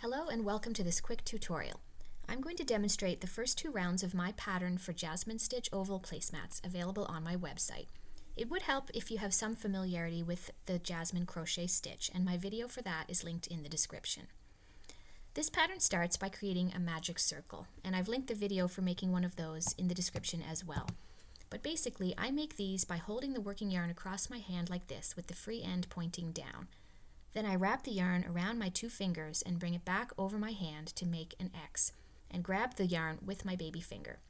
Hello and welcome to this quick tutorial. I'm going to demonstrate the first two rounds of my pattern for Jasmine Stitch oval placemats available on my website. It would help if you have some familiarity with the Jasmine crochet stitch, and my video for that is linked in the description. This pattern starts by creating a magic circle, and I've linked the video for making one of those in the description as well. But basically, I make these by holding the working yarn across my hand like this with the free end pointing down. Then I wrap the yarn around my two fingers and bring it back over my hand to make an X, and grab the yarn with my baby finger.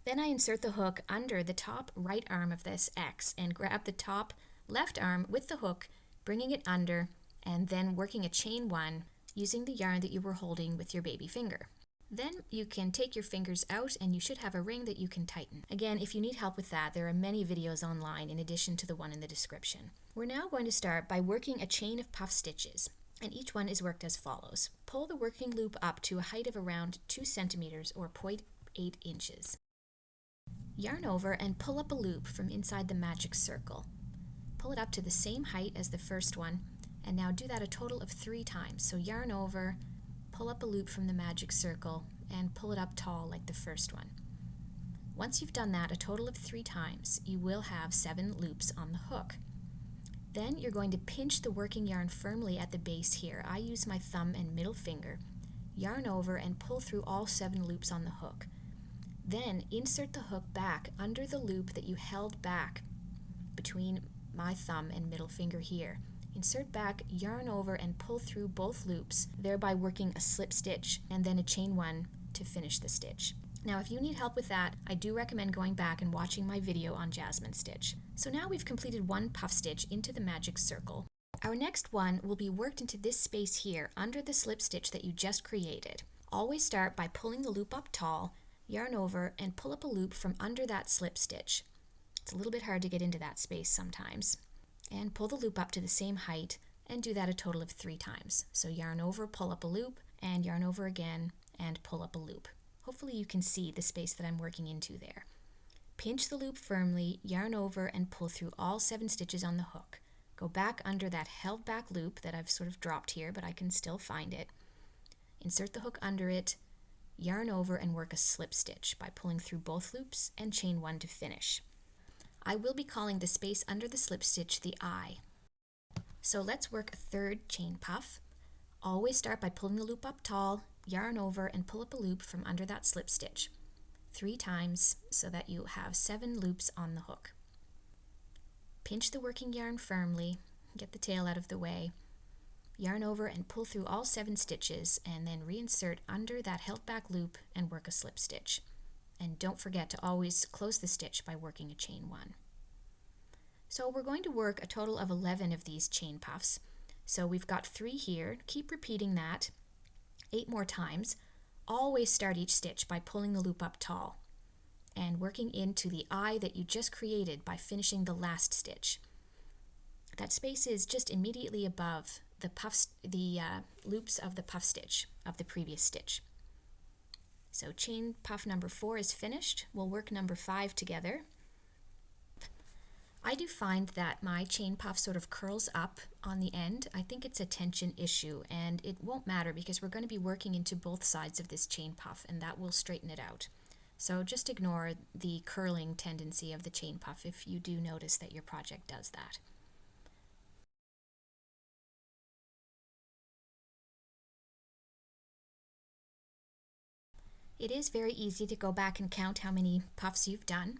Then I insert the hook under the top right arm of this X and grab the top left arm with the hook, bringing it under, and then working a chain one using the yarn that you were holding with your baby finger. Then you can take your fingers out and you should have a ring that you can tighten. Again, if you need help with that, there are many videos online in addition to the one in the description. We're now going to start by working a chain of puff stitches, and each one is worked as follows. Pull the working loop up to a height of around 2 centimeters or 0.8 inches. Yarn over and pull up a loop from inside the magic circle. Pull it up to the same height as the first one, and now do that a total of 3 times. So yarn over, pull up a loop from the magic circle, and pull it up tall like the first one. Once you've done that a total of 3 times, you will have 7 loops on the hook. Then you're going to pinch the working yarn firmly at the base here. I use my thumb and middle finger. Yarn over and pull through all 7 loops on the hook. Then insert the hook back under the loop that you held back between my thumb and middle finger here. Insert back, yarn over, and pull through both loops, thereby working a slip stitch and then a chain one to finish the stitch. Now, if you need help with that, I do recommend going back and watching my video on Jasmine Stitch. So now we've completed one puff stitch into the magic circle. Our next one will be worked into this space here under the slip stitch that you just created. Always start by pulling the loop up tall, yarn over, and pull up a loop from under that slip stitch. It's a little bit hard to get into that space sometimes. And pull the loop up to the same height and do that a total of 3 times. So yarn over, pull up a loop, and yarn over again, and pull up a loop. Hopefully you can see the space that I'm working into there. Pinch the loop firmly, yarn over, and pull through all 7 stitches on the hook. Go back under that held back loop that I've sort of dropped here, but I can still find it. Insert the hook under it, yarn over, and work a slip stitch by pulling through both loops and chain one to finish. I will be calling the space under the slip stitch the eye. So let's work a third chain puff. Always start by pulling the loop up tall, yarn over, and pull up a loop from under that slip stitch 3 times so that you have 7 loops on the hook. Pinch the working yarn firmly, get the tail out of the way, yarn over and pull through all 7 stitches, and then reinsert under that held back loop and work a slip stitch. And don't forget to always close the stitch by working a chain one. So we're going to work a total of 11 of these chain puffs. So we've got 3 here. Keep repeating that 8 more times. Always start each stitch by pulling the loop up tall and working into the eye that you just created by finishing the last stitch. That space is just immediately above the loops of the puff stitch of the previous stitch. So chain puff number 4 is finished. We'll work number 5 together. I do find that my chain puff sort of curls up on the end. I think it's a tension issue, and it won't matter because we're going to be working into both sides of this chain puff, and that will straighten it out. So just ignore the curling tendency of the chain puff if you do notice that your project does that. It is very easy to go back and count how many puffs you've done.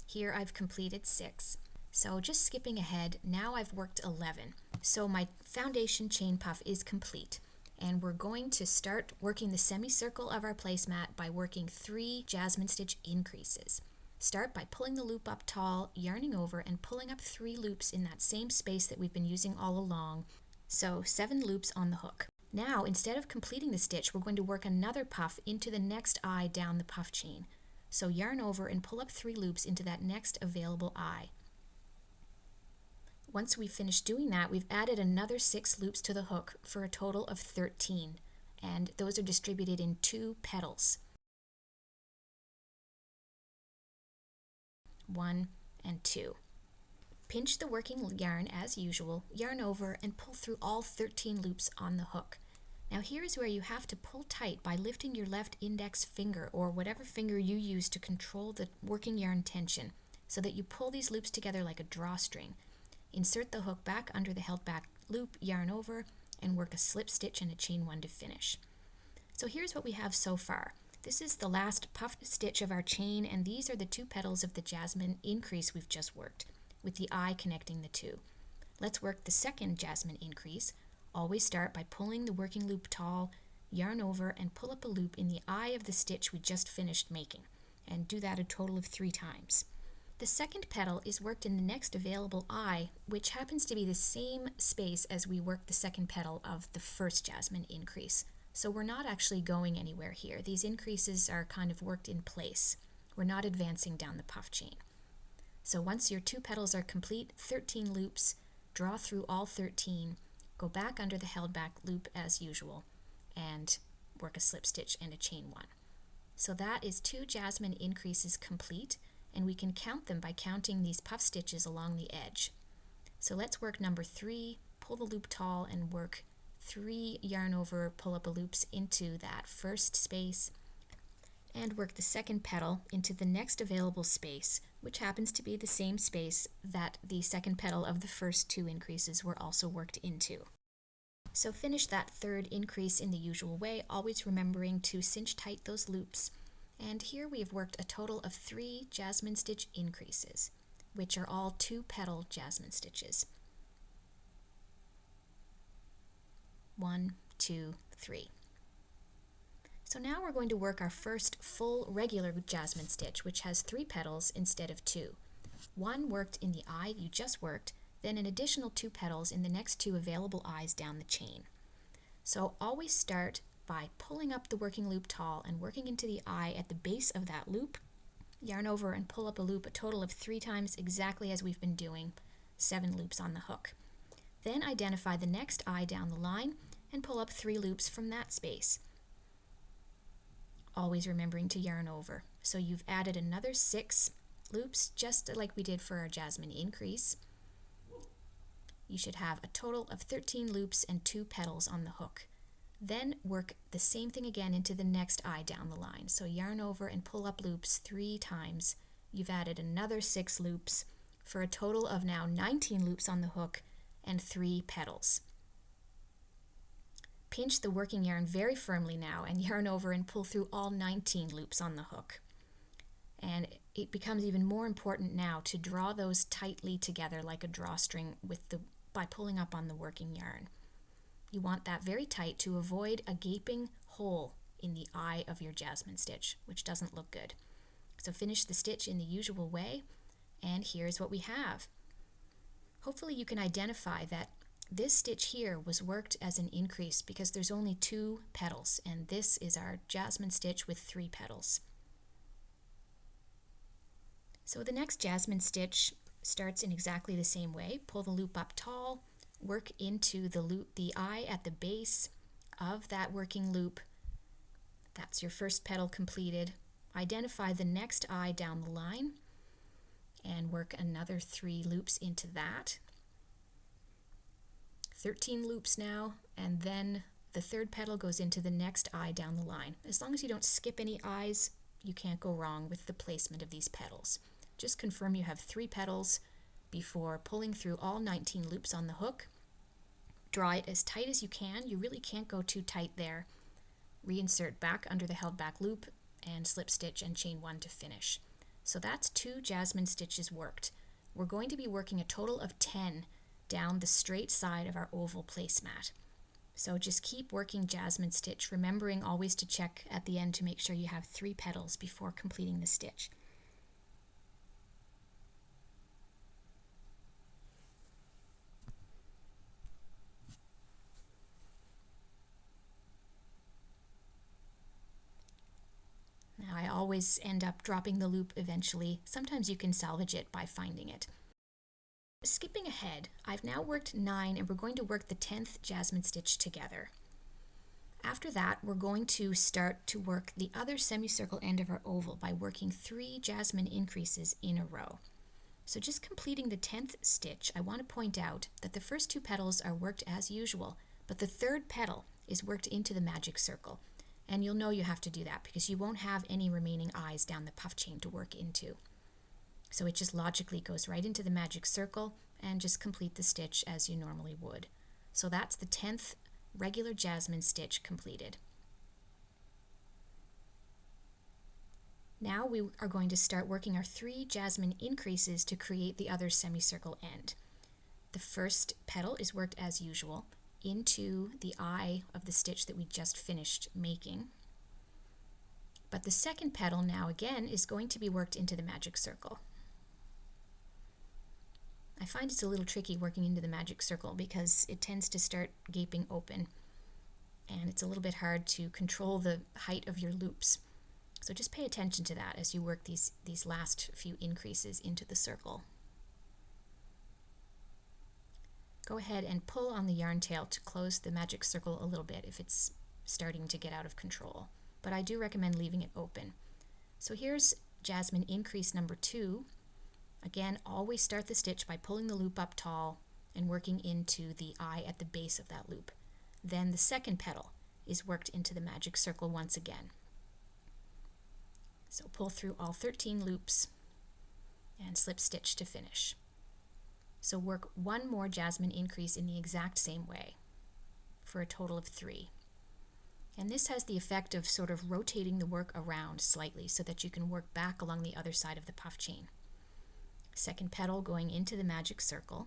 Here I've completed 6. So just skipping ahead, now I've worked 11. So my foundation chain puff is complete. And we're going to start working the semicircle of our placemat by working 3 Jasmine stitch increases. Start by pulling the loop up tall, yarning over, and pulling up 3 loops in that same space that we've been using all along. So 7 loops on the hook. Now, instead of completing the stitch, we're going to work another puff into the next eye down the puff chain. So yarn over and pull up 3 loops into that next available eye. Once we've finished doing that, we've added another 6 loops to the hook for a total of 13, and those are distributed in 2 petals. 1 and 2. Pinch the working yarn as usual, yarn over, and pull through all 13 loops on the hook. Now here is where you have to pull tight by lifting your left index finger or whatever finger you use to control the working yarn tension so that you pull these loops together like a drawstring. Insert the hook back under the held back loop, yarn over, and work a slip stitch and a chain 1 to finish. So here's what we have so far. This is the last puffed stitch of our chain, and these are the 2 petals of the Jasmine increase we've just worked, with the eye connecting the 2. Let's work the second Jasmine increase. Always start by pulling the working loop tall, yarn over, and pull up a loop in the eye of the stitch we just finished making, and do that a total of 3 times. The second petal is worked in the next available eye, which happens to be the same space as we worked the second petal of the first Jasmine increase. So we're not actually going anywhere here. These increases are kind of worked in place. We're not advancing down the puff chain. So once your 2 petals are complete, 13 loops, draw through all 13, go back under the held back loop as usual, and work a slip stitch and a chain 1. So that is 2 Jasmine increases complete, and we can count them by counting these puff stitches along the edge. So let's work number 3, pull the loop tall and work 3 yarn over, pull up a loops into that first space, and work the second petal into the next available space, which happens to be the same space that the second petal of the first 2 increases were also worked into. So finish that third increase in the usual way, always remembering to cinch tight those loops. And here we have worked a total of 3 Jasmine stitch increases, which are all 2 petal Jasmine stitches. 1, 2, 3. So now we're going to work our first full regular Jasmine stitch, which has 3 petals instead of 2. 1 worked in the eye you just worked, then an additional 2 petals in the next 2 available eyes down the chain. So always start by pulling up the working loop tall and working into the eye at the base of that loop, yarn over and pull up a loop a total of 3 times exactly as we've been doing, 7 loops on the hook. Then identify the next eye down the line and pull up 3 loops from that space, always remembering to yarn over. So you've added another 6 loops just like we did for our Jasmine increase. You should have a total of 13 loops and 2 petals on the hook. Then work the same thing again into the next eye down the line. So yarn over and pull up loops 3 times. You've added another 6 loops for a total of now 19 loops on the hook and 3 petals. Pinch the working yarn very firmly now and yarn over and pull through all 19 loops on the hook. And it becomes even more important now to draw those tightly together like a drawstring by pulling up on the working yarn. You want that very tight to avoid a gaping hole in the eye of your Jasmine stitch, which doesn't look good. So finish the stitch in the usual way, and here's what we have. Hopefully you can identify that this stitch here was worked as an increase because there's only 2 petals, and this is our Jasmine stitch with 3 petals. So the next Jasmine stitch starts in exactly the same way. Pull the loop up tall, work into the eye at the base of that working loop. That's your first petal completed. Identify the next eye down the line and work another 3 loops into that. 13 loops now, and then the third petal goes into the next eye down the line. As long as you don't skip any eyes, you can't go wrong with the placement of these petals. Just confirm you have 3 petals before pulling through all 19 loops on the hook. Draw it as tight as you can. You really can't go too tight there. Reinsert back under the held back loop and slip stitch and chain 1 to finish. So that's 2 Jasmine stitches worked. We're going to be working a total of 10 down the straight side of our oval placemat. So just keep working Jasmine stitch, remembering always to check at the end to make sure you have 3 petals before completing the stitch. Now I always end up dropping the loop eventually. Sometimes you can salvage it by finding it. Skipping ahead, I've now worked 9 and we're going to work the 10th Jasmine stitch together. After that, we're going to start to work the other semicircle end of our oval by working 3 Jasmine increases in a row. So just completing the 10th stitch, I want to point out that the first 2 petals are worked as usual, but the third petal is worked into the magic circle. And you'll know you have to do that because you won't have any remaining eyes down the puff chain to work into. So it just logically goes right into the magic circle and just complete the stitch as you normally would. So that's the 10th regular jasmine stitch completed. Now we are going to start working our 3 jasmine increases to create the other semicircle end. The first petal is worked as usual into the eye of the stitch that we just finished making. But the second petal now again is going to be worked into the magic circle. I find it's a little tricky working into the magic circle because it tends to start gaping open and it's a little bit hard to control the height of your loops. So just pay attention to that as you work these last few increases into the circle. Go ahead and pull on the yarn tail to close the magic circle a little bit if it's starting to get out of control, but I do recommend leaving it open. So here's jasmine increase number 2. Again, always start the stitch by pulling the loop up tall and working into the eye at the base of that loop. Then the second petal is worked into the magic circle once again. So pull through all 13 loops and slip stitch to finish. So work 1 more jasmine increase in the exact same way for a total of 3. And this has the effect of sort of rotating the work around slightly so that you can work back along the other side of the puff chain. Second petal going into the magic circle.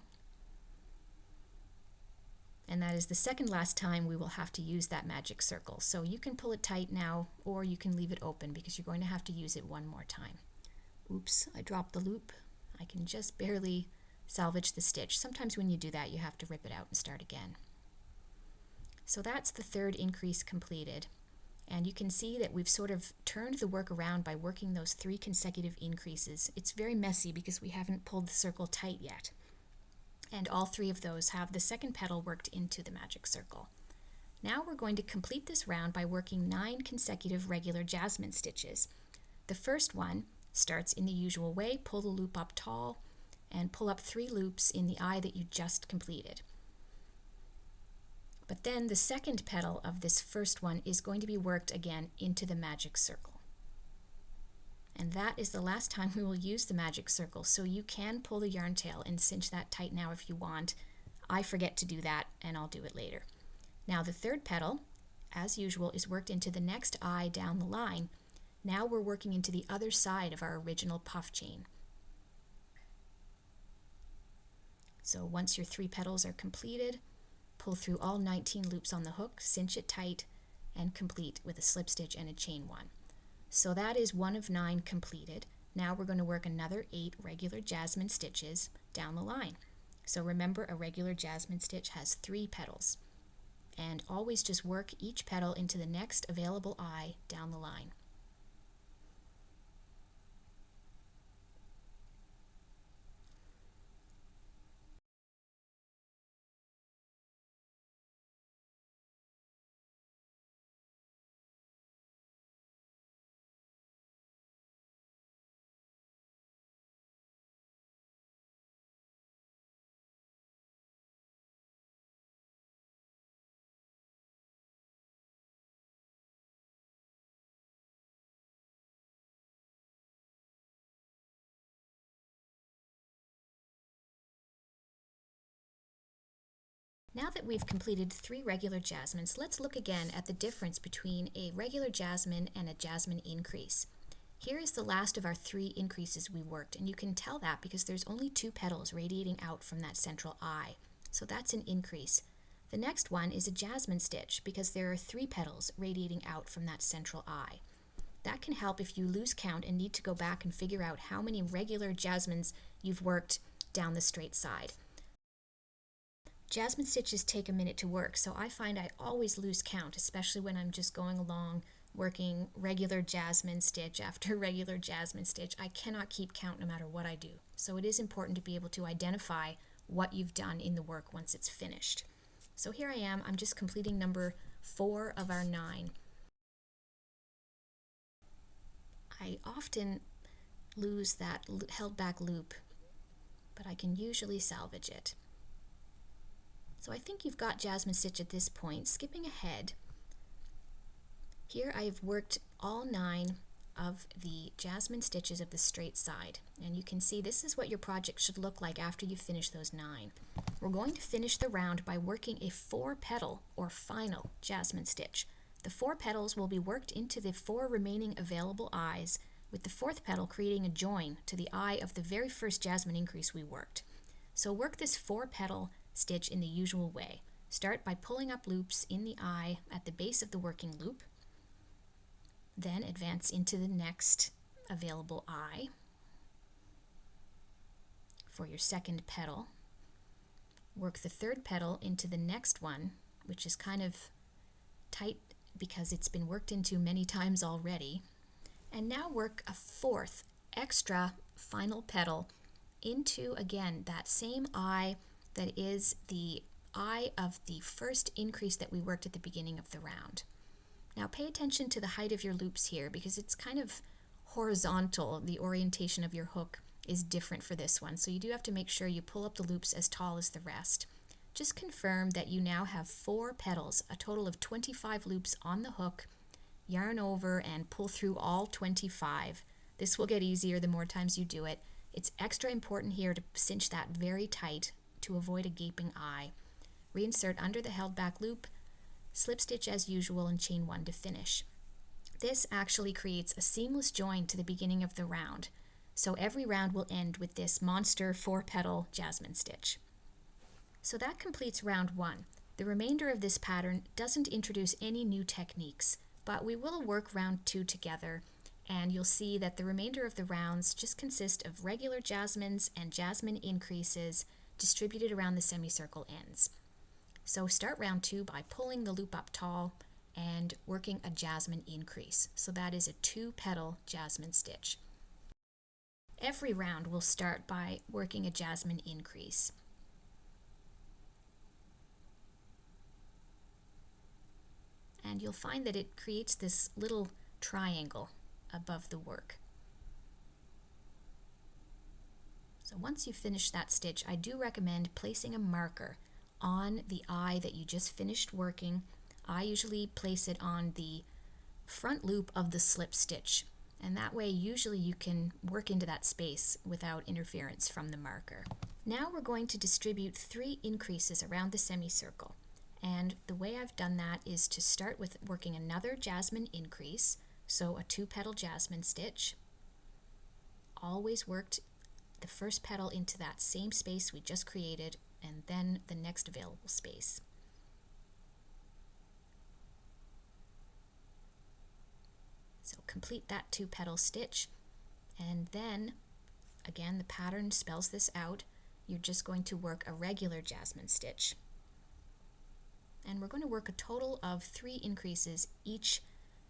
And that is the second last time we will have to use that magic circle. So you can pull it tight now or you can leave it open because you're going to have to use it 1 more time. Oops, I dropped the loop. I can just barely salvage the stitch. Sometimes when you do that you have to rip it out and start again. So that's the 3rd increase completed. And you can see that we've sort of turned the work around by working those 3 consecutive increases. It's very messy because we haven't pulled the circle tight yet. And all 3 of those have the second petal worked into the magic circle. Now we're going to complete this round by working 9 consecutive regular jasmine stitches. The first one starts in the usual way, pull the loop up tall, and pull up 3 loops in the eye that you just completed. But then the second petal of this first one is going to be worked again into the magic circle. And that is the last time we will use the magic circle, so you can pull the yarn tail and cinch that tight now if you want. I forget to do that and I'll do it later. Now the third petal, as usual, is worked into the next eye down the line. Now we're working into the other side of our original puff chain. So once your 3 petals are completed, pull through all 19 loops on the hook, cinch it tight, and complete with a slip stitch and a chain 1. So that is 1 of 9 completed. Now we're going to work another 8 regular jasmine stitches down the line. So remember, a regular jasmine stitch has 3 petals. And always just work each petal into the next available eye down the line. Now that we've completed 3 regular jasmines, let's look again at the difference between a regular jasmine and a jasmine increase. Here is the last of our 3 increases we worked, and you can tell that because there's only 2 petals radiating out from that central eye. So that's an increase. The next one is a jasmine stitch because there are 3 petals radiating out from that central eye. That can help if you lose count and need to go back and figure out how many regular jasmines you've worked down the straight side. Jasmine stitches take a minute to work, so I find I always lose count, especially when I'm just going along working regular jasmine stitch after regular jasmine stitch. I cannot keep count no matter what I do. So it is important to be able to identify what you've done in the work once it's finished. So here I am, I'm just completing number 4 of our 9. I often lose that held back loop, but I can usually salvage it. So I think you've got Jasmine stitch at this point. Skipping ahead, here I have worked all 9 of the Jasmine stitches of the straight side, and you can see this is what your project should look like after you finish those 9. We're going to finish the round by working a 4-petal or final Jasmine stitch. The 4 petals will be worked into the 4 remaining available eyes, with the 4th petal creating a join to the eye of the very first Jasmine increase we worked. So work this 4-petal stitch in the usual way. Start by pulling up loops in the eye at the base of the working loop. Then advance into the next available eye for your 2nd petal. Work the 3rd petal into the next one, which is kind of tight because it's been worked into many times already. And now work a 4th extra final petal into, again, that same eye that is the eye of the first increase that we worked at the beginning of the round. Now pay attention to the height of your loops here because it's kind of horizontal. The orientation of your hook is different for this one, so you do have to make sure you pull up the loops as tall as the rest. Just confirm that you now have 4 petals, a total of 25 loops on the hook. Yarn over and pull through all 25. This will get easier the more times you do it. It's extra important here to cinch that very tight to avoid a gaping eye. Reinsert under the held back loop, slip stitch as usual, and chain 1 to finish. This actually creates a seamless join to the beginning of the round, so every round will end with this monster 4-petal Jasmine stitch. So that completes round 1. The remainder of this pattern doesn't introduce any new techniques, but we will work round 2 together, and you'll see that the remainder of the rounds just consist of regular Jasmines and Jasmine increases distributed around the semicircle ends. So start round 2 by pulling the loop up tall and working a Jasmine increase. So that is a 2-petal Jasmine stitch. Every round will start by working a Jasmine increase. And you'll find that it creates this little triangle above the work. So once you finish that stitch, I do recommend placing a marker on the eye that you just finished working. I usually place it on the front loop of the slip stitch, and that way usually you can work into that space without interference from the marker. Now we're going to distribute 3 increases around the semicircle, and the way I've done that is to start with working another Jasmine increase, so a 2-petal Jasmine stitch. Always worked the first petal into that same space we just created, and then the next available space. So complete that 2-petal stitch, and then again the pattern spells this out. You're just going to work a regular Jasmine stitch, and we're going to work a total of 3 increases, each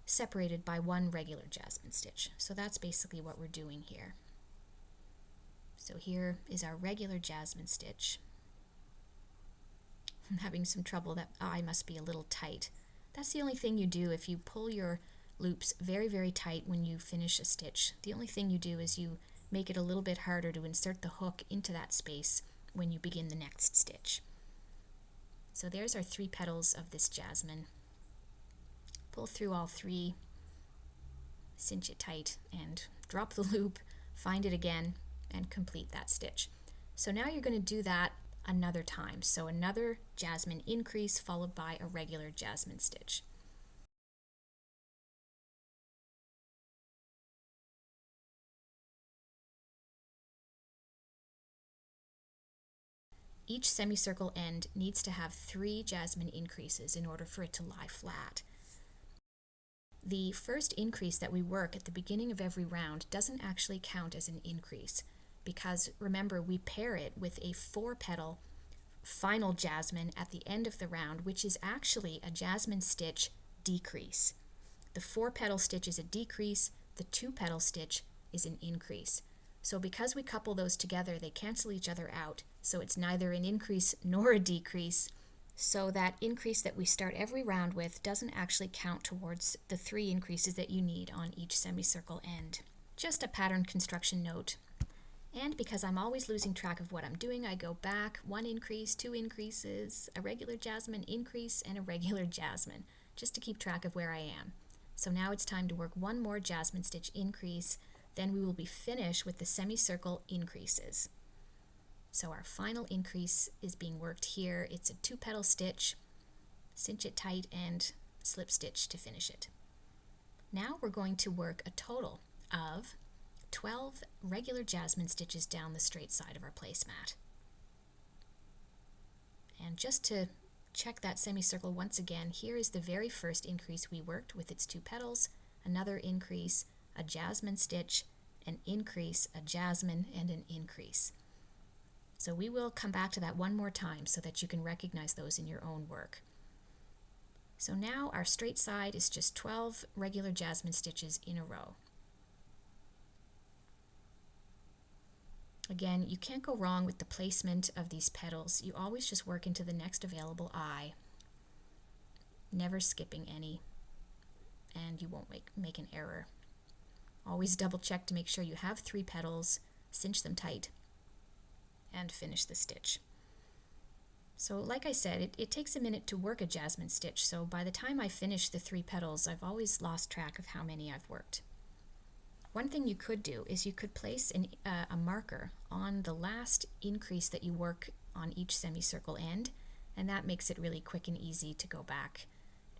separated by 1 regular Jasmine stitch. So that's basically what we're doing here. So here is our regular Jasmine stitch. I'm having some trouble. That eye must be a little tight. That's the only thing you do if you pull your loops very, very tight when you finish a stitch. The only thing you do is you make it a little bit harder to insert the hook into that space when you begin the next stitch. So there's our 3 petals of this Jasmine. Pull through all 3, cinch it tight, and drop the loop, find it again, and complete that stitch. So now you're going to do that another time. So another Jasmine increase followed by a regular Jasmine stitch. Each semicircle end needs to have 3 Jasmine increases in order for it to lie flat. The first increase that we work at the beginning of every round doesn't actually count as an increase, because remember, we pair it with a 4-petal final Jasmine at the end of the round, which is actually a Jasmine stitch decrease. The 4-petal stitch is a decrease, the 2-petal stitch is an increase. So because we couple those together, they cancel each other out, so it's neither an increase nor a decrease. So that increase that we start every round with doesn't actually count towards the 3 increases that you need on each semicircle end. Just a pattern construction note. And because I'm always losing track of what I'm doing, I go back, 1 increase, 2 increases, a regular Jasmine increase, and a regular Jasmine, just to keep track of where I am. So now it's time to work 1 more Jasmine stitch increase, then we will be finished with the semicircle increases. So our final increase is being worked here. It's a 2-petal stitch, cinch it tight, and slip stitch to finish it. Now we're going to work a total of 12 regular Jasmine stitches down the straight side of our placemat. And just to check that semicircle once again, here is the very first increase we worked with its 2 petals, another increase, a Jasmine stitch, an increase, a Jasmine, and an increase. So we will come back to that one more time so that you can recognize those in your own work. So now our straight side is just 12 regular Jasmine stitches in a row. Again, you can't go wrong with the placement of these petals. You always just work into the next available eye, never skipping any, and you won't make an error. Always double check to make sure you have 3 petals, cinch them tight, and finish the stitch. So like I said, it takes a minute to work a Jasmine stitch, so by the time I finish the 3 petals, I've always lost track of how many I've worked. One thing you could do is you could place a marker on the last increase that you work on each semicircle end, and that makes it really quick and easy to go back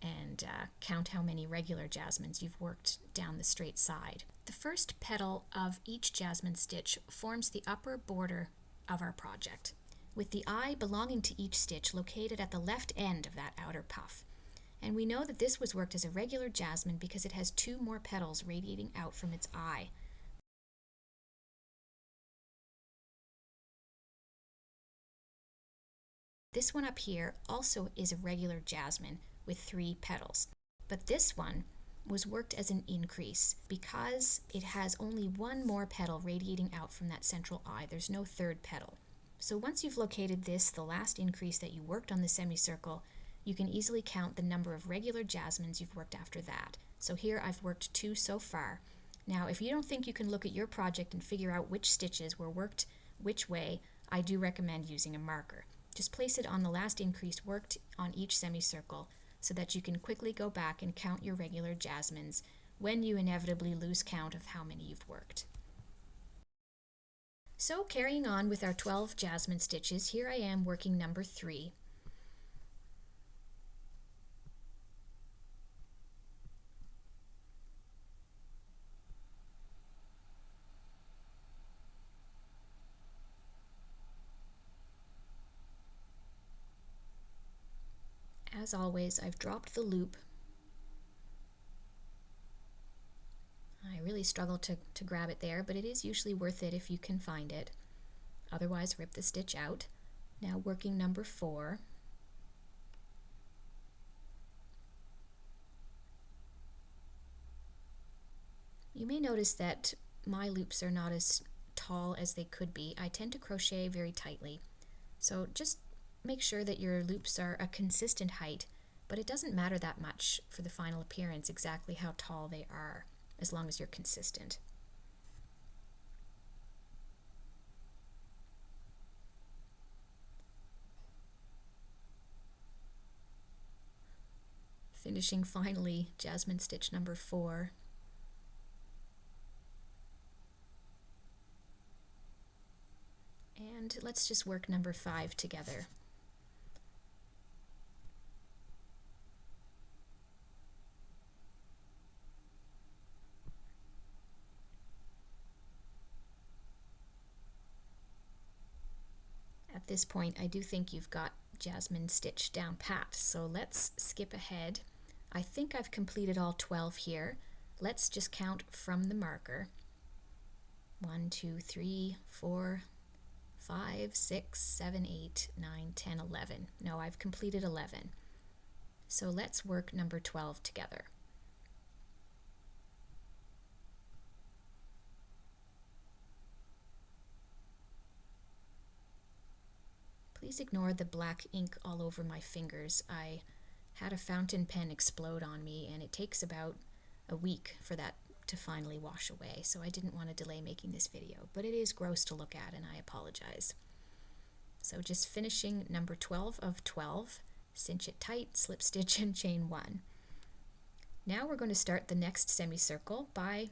and count how many regular Jasmines you've worked down the straight side. The first petal of each Jasmine stitch forms the upper border of our project, with the eye belonging to each stitch located at the left end of that outer puff. And we know that this was worked as a regular Jasmine because it has 2 more petals radiating out from its eye. This one up here also is a regular Jasmine with 3 petals, but this one was worked as an increase because it has only 1 more petal radiating out from that central eye. There's no 3rd petal. So once you've located this, the last increase that you worked on the semicircle, you can easily count the number of regular Jasmines you've worked after that. So here I've worked 2 so far. Now if you don't think you can look at your project and figure out which stitches were worked which way, I do recommend using a marker. Just place it on the last increase worked on each semicircle so that you can quickly go back and count your regular Jasmines when you inevitably lose count of how many you've worked. So carrying on with our 12 Jasmine stitches, here I am working number 3. As always, I've dropped the loop. I really struggle to grab it there, but it is usually worth it if you can find it. Otherwise, rip the stitch out. Now working number 4. You may notice that my loops are not as tall as they could be. I tend to crochet very tightly. So just make sure that your loops are a consistent height, but it doesn't matter that much for the final appearance exactly how tall they are, as long as you're consistent. Finishing finally Jasmine stitch number 4. And let's just work number 5 together. At this point, I do think you've got Jasmine stitch down pat, so let's skip ahead. I think I've completed all 12 here. Let's just count from the marker. 1, 2, 3, 4, 5, 6, 7, 8, 9, 10, 11. No, I've completed 11. So let's work number 12 together. Please ignore the black ink all over my fingers. I had a fountain pen explode on me, and it takes about a week for that to finally wash away, so I didn't want to delay making this video, but it is gross to look at and I apologize. So just finishing number 12 of 12, cinch it tight, slip stitch and chain 1. Now we're going to start the next semicircle by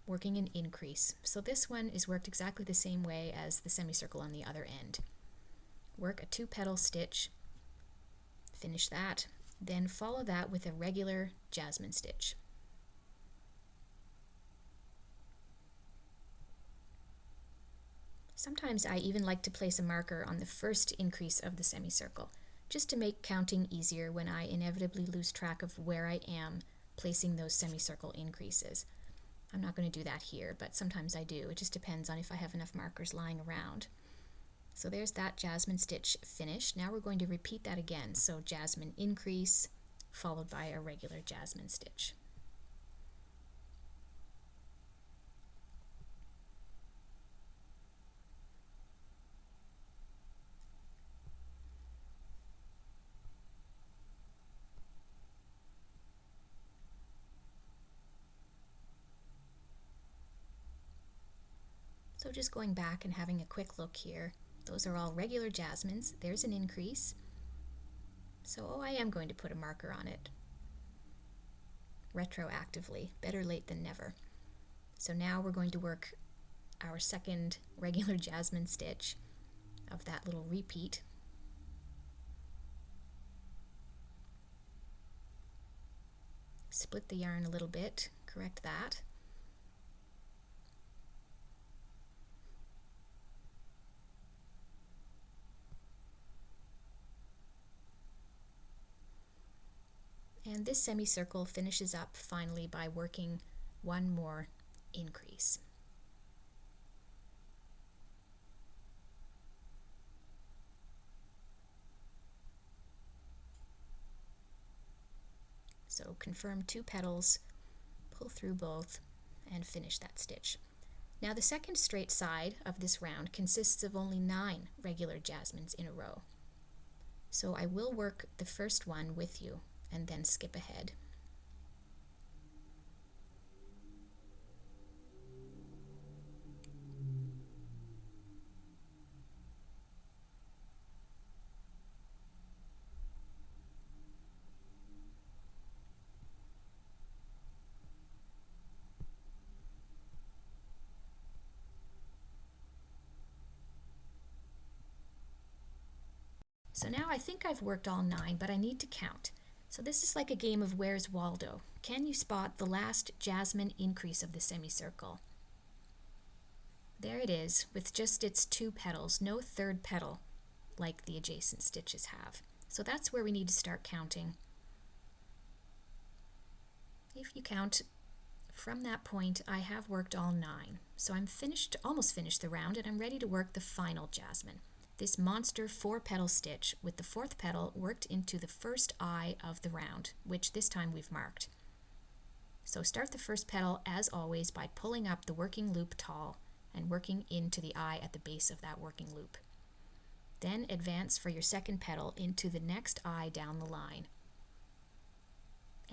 working an increase. So this one is worked exactly the same way as the semicircle on the other end. Work a 2-petal stitch, finish that, then follow that with a regular jasmine stitch. Sometimes I even like to place a marker on the first increase of the semicircle, just to make counting easier when I inevitably lose track of where I am placing those semicircle increases. I'm not going to do that here, but sometimes I do. It just depends on if I have enough markers lying around. So there's that jasmine stitch finished. Now we're going to repeat that again. So jasmine increase followed by a regular jasmine stitch. So just going back and having a quick look here, those are all regular jasmines. There's an increase. So I am going to put a marker on it retroactively. Better late than never. So now we're going to work our second regular jasmine stitch of that little repeat. Split the yarn a little bit, correct that. And this semicircle finishes up finally by working one more increase. So confirm 2 petals, pull through both, and finish that stitch. Now the second straight side of this round consists of only 9 regular jasmines in a row. So I will work the first one with you and then skip ahead. So now I think I've worked all 9, but I need to count. So this is like a game of Where's Waldo? Can you spot the last jasmine increase of the semicircle? There it is, with just its 2 petals, no third petal like the adjacent stitches have. So that's where we need to start counting. If you count from that point, I have worked all 9. So I'm almost finished the round, and I'm ready to work the final jasmine. This monster 4-petal stitch with the 4th petal worked into the first eye of the round, which this time we've marked. So start the first petal as always by pulling up the working loop tall and working into the eye at the base of that working loop. Then advance for your second petal into the next eye down the line.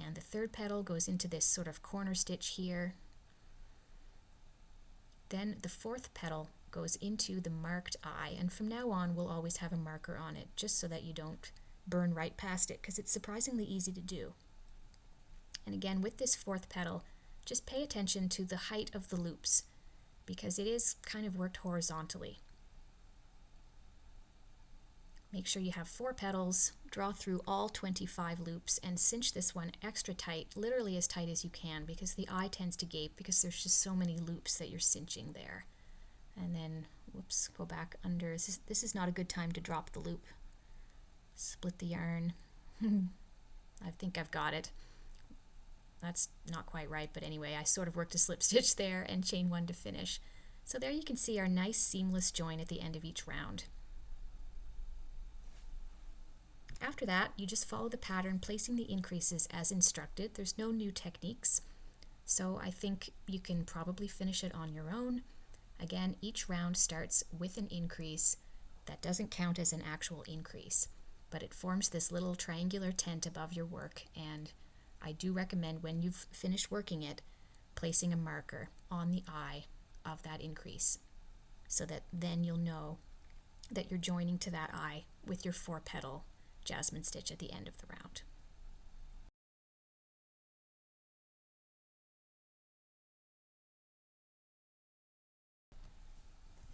And the 3rd petal goes into this sort of corner stitch here. Then the 4th petal goes into the marked eye, and from now on we'll always have a marker on it just so that you don't burn right past it, because it's surprisingly easy to do. And again, with this 4th petal, just pay attention to the height of the loops because it is kind of worked horizontally. Make sure you have 4 petals, draw through all 25 loops, and cinch this one extra tight, literally as tight as you can, because the eye tends to gape because there's just so many loops that you're cinching there. And then, whoops, go back under. This is not a good time to drop the loop. Split the yarn. I think I've got it. That's not quite right, but anyway, I sort of worked a slip stitch there and chain 1 to finish. So there you can see our nice seamless join at the end of each round. After that, you just follow the pattern, placing the increases as instructed. There's no new techniques, so I think you can probably finish it on your own. Again, each round starts with an increase that doesn't count as an actual increase, but it forms this little triangular tent above your work, and I do recommend when you've finished working it, placing a marker on the eye of that increase, so that then you'll know that you're joining to that eye with your 4-petal jasmine stitch at the end of the round.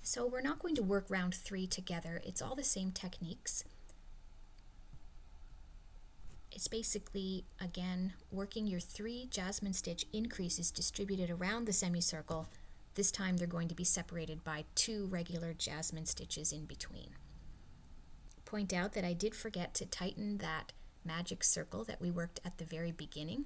So we're not going to work round 3 together. It's all the same techniques. It's basically, again, working your 3 jasmine stitch increases distributed around the semicircle. This time they're going to be separated by 2 regular jasmine stitches in between. Point out that I did forget to tighten that magic circle that we worked at the very beginning.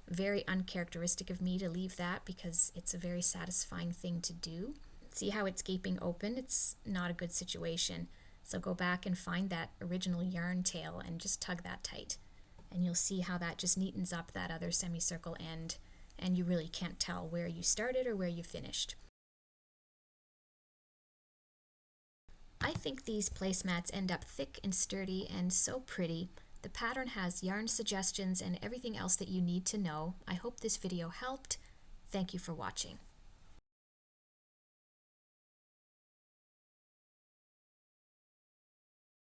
Very uncharacteristic of me to leave that, because it's a very satisfying thing to do. See how it's gaping open? It's not a good situation. So go back and find that original yarn tail and just tug that tight. And you'll see how that just neatens up that other semicircle end, and you really can't tell where you started or where you finished. I think these placemats end up thick and sturdy and so pretty. The pattern has yarn suggestions and everything else that you need to know. I hope this video helped. Thank you for watching.